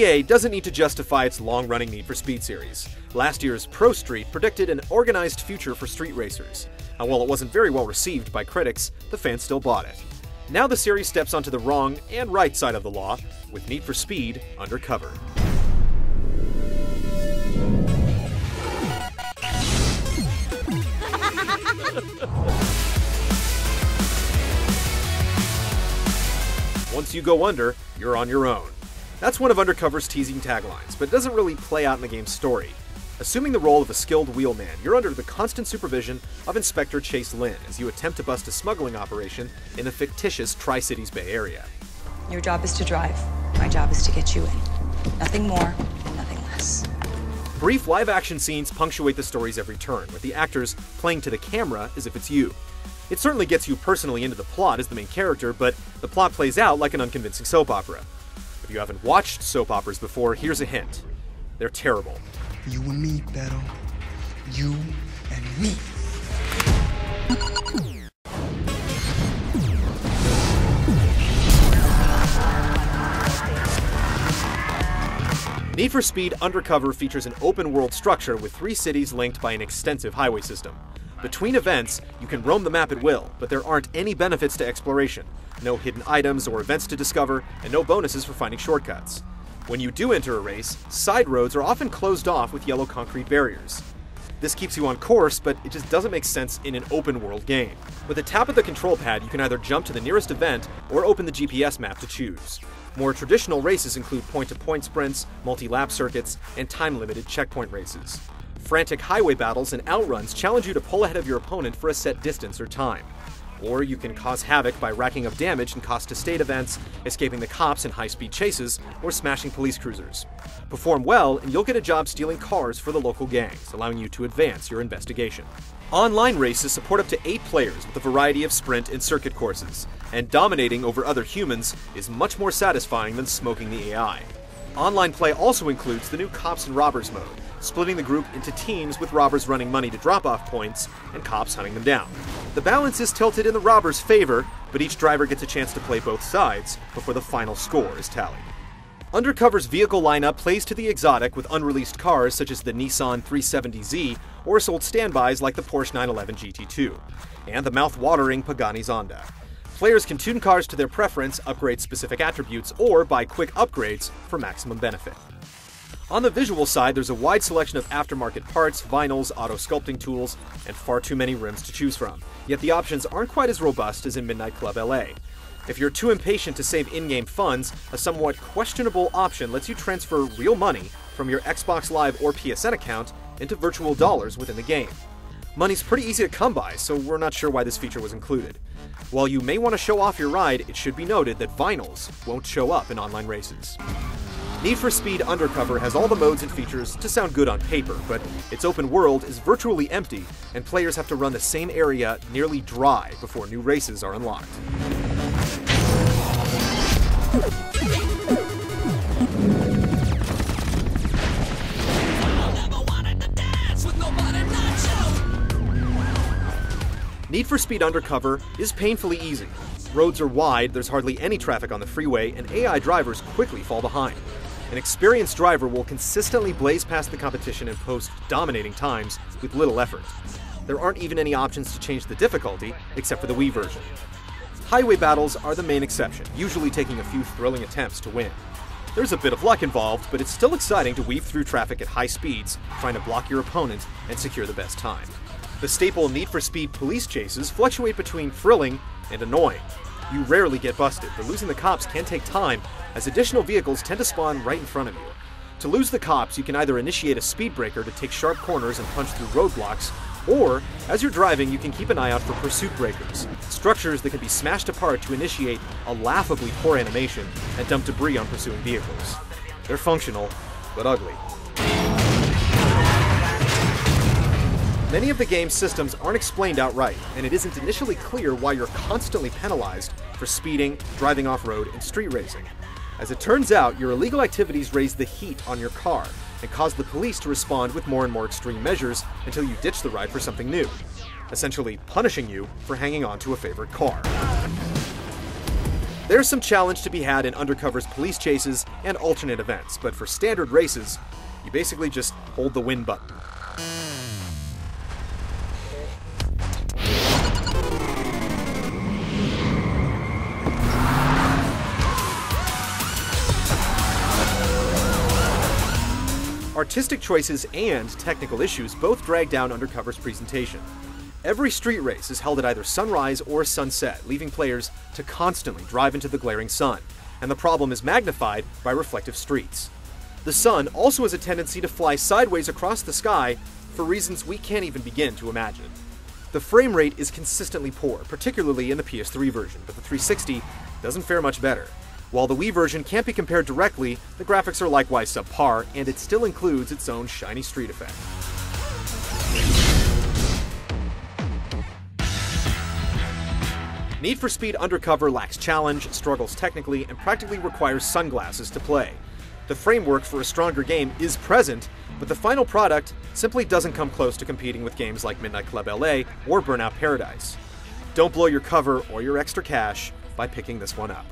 EA doesn't need to justify its long-running Need for Speed series. Last year's Pro Street predicted an organized future for street racers, and while it wasn't very well received by critics, the fans still bought it. Now the series steps onto the wrong and right side of the law with Need for Speed Undercover. Once you go under, you're on your own. That's one of Undercover's teasing taglines, but it doesn't really play out in the game's story. Assuming the role of a skilled wheelman, you're under the constant supervision of Inspector Chase Lynn as you attempt to bust a smuggling operation in the fictitious Tri-Cities Bay Area. Your job is to drive. My job is to get you in. Nothing more and nothing less. Brief live-action scenes punctuate the story's every turn, with the actors playing to the camera as if it's you. It certainly gets you personally into the plot as the main character, but the plot plays out like an unconvincing soap opera. If you haven't watched soap operas before, here's a hint. They're terrible. You and me, Beto. You and me. Need for Speed Undercover features an open-world structure with 3 cities linked by an extensive highway system. Between events, you can roam the map at will, but there aren't any benefits to exploration. No hidden items or events to discover, and no bonuses for finding shortcuts. When you do enter a race, side roads are often closed off with yellow concrete barriers. This keeps you on course, but it just doesn't make sense in an open-world game. With a tap of the control pad, you can either jump to the nearest event or open the GPS map to choose. More traditional races include point-to-point sprints, multi-lap circuits, and time-limited checkpoint races. Frantic highway battles and outruns challenge you to pull ahead of your opponent for a set distance or time. Or you can cause havoc by racking up damage in cost-to-state events, escaping the cops in high-speed chases, or smashing police cruisers. Perform well, and you'll get a job stealing cars for the local gangs, allowing you to advance your investigation. Online races support up to 8 players with a variety of sprint and circuit courses, and dominating over other humans is much more satisfying than smoking the AI. Online play also includes the new Cops and Robbers mode, splitting the group into teams with robbers running money to drop-off points and cops hunting them down. The balance is tilted in the robbers' favor, but each driver gets a chance to play both sides before the final score is tallied. Undercover's vehicle lineup plays to the exotic with unreleased cars such as the Nissan 370Z or sold standbys like the Porsche 911 GT2, and the mouth-watering Pagani Zonda. Players can tune cars to their preference, upgrade specific attributes, or buy quick upgrades for maximum benefit. On the visual side, there's a wide selection of aftermarket parts, vinyls, auto sculpting tools, and far too many rims to choose from. Yet the options aren't quite as robust as in Midnight Club LA. If you're too impatient to save in-game funds, a somewhat questionable option lets you transfer real money from your Xbox Live or PSN account into virtual dollars within the game. Money's pretty easy to come by, so we're not sure why this feature was included. While you may want to show off your ride, it should be noted that vinyls won't show up in online races. Need for Speed Undercover has all the modes and features to sound good on paper, but its open world is virtually empty, and players have to run the same area nearly dry before new races are unlocked. Need for Speed Undercover is painfully easy. Roads are wide, there's hardly any traffic on the freeway, and AI drivers quickly fall behind. An experienced driver will consistently blaze past the competition and post dominating times with little effort. There aren't even any options to change the difficulty, except for the Wii version. Highway battles are the main exception, usually taking a few thrilling attempts to win. There's a bit of luck involved, but it's still exciting to weave through traffic at high speeds, trying to block your opponent and secure the best time. The staple Need for Speed police chases fluctuate between thrilling and annoying. You rarely get busted, but losing the cops can take time, as additional vehicles tend to spawn right in front of you. To lose the cops, you can either initiate a speed breaker to take sharp corners and punch through roadblocks, or, as you're driving, you can keep an eye out for pursuit breakers, structures that can be smashed apart to initiate a laughably poor animation and dump debris on pursuing vehicles. They're functional, but ugly. Many of the game's systems aren't explained outright, and it isn't initially clear why you're constantly penalized for speeding, driving off-road, and street racing. As it turns out, your illegal activities raise the heat on your car and cause the police to respond with more and more extreme measures until you ditch the ride for something new, essentially punishing you for hanging on to a favorite car. There's some challenge to be had in Undercover's police chases and alternate events, but for standard races, you basically just hold the win button. Artistic choices and technical issues both drag down Undercover's presentation. Every street race is held at either sunrise or sunset, leaving players to constantly drive into the glaring sun, and the problem is magnified by reflective streets. The sun also has a tendency to fly sideways across the sky for reasons we can't even begin to imagine. The frame rate is consistently poor, particularly in the PS3 version, but the 360 doesn't fare much better. While the Wii version can't be compared directly, the graphics are likewise subpar, and it still includes its own shiny street effect. Need for Speed Undercover lacks challenge, struggles technically, and practically requires sunglasses to play. The framework for a stronger game is present, but the final product simply doesn't come close to competing with games like Midnight Club LA or Burnout Paradise. Don't blow your cover or your extra cash by picking this one up.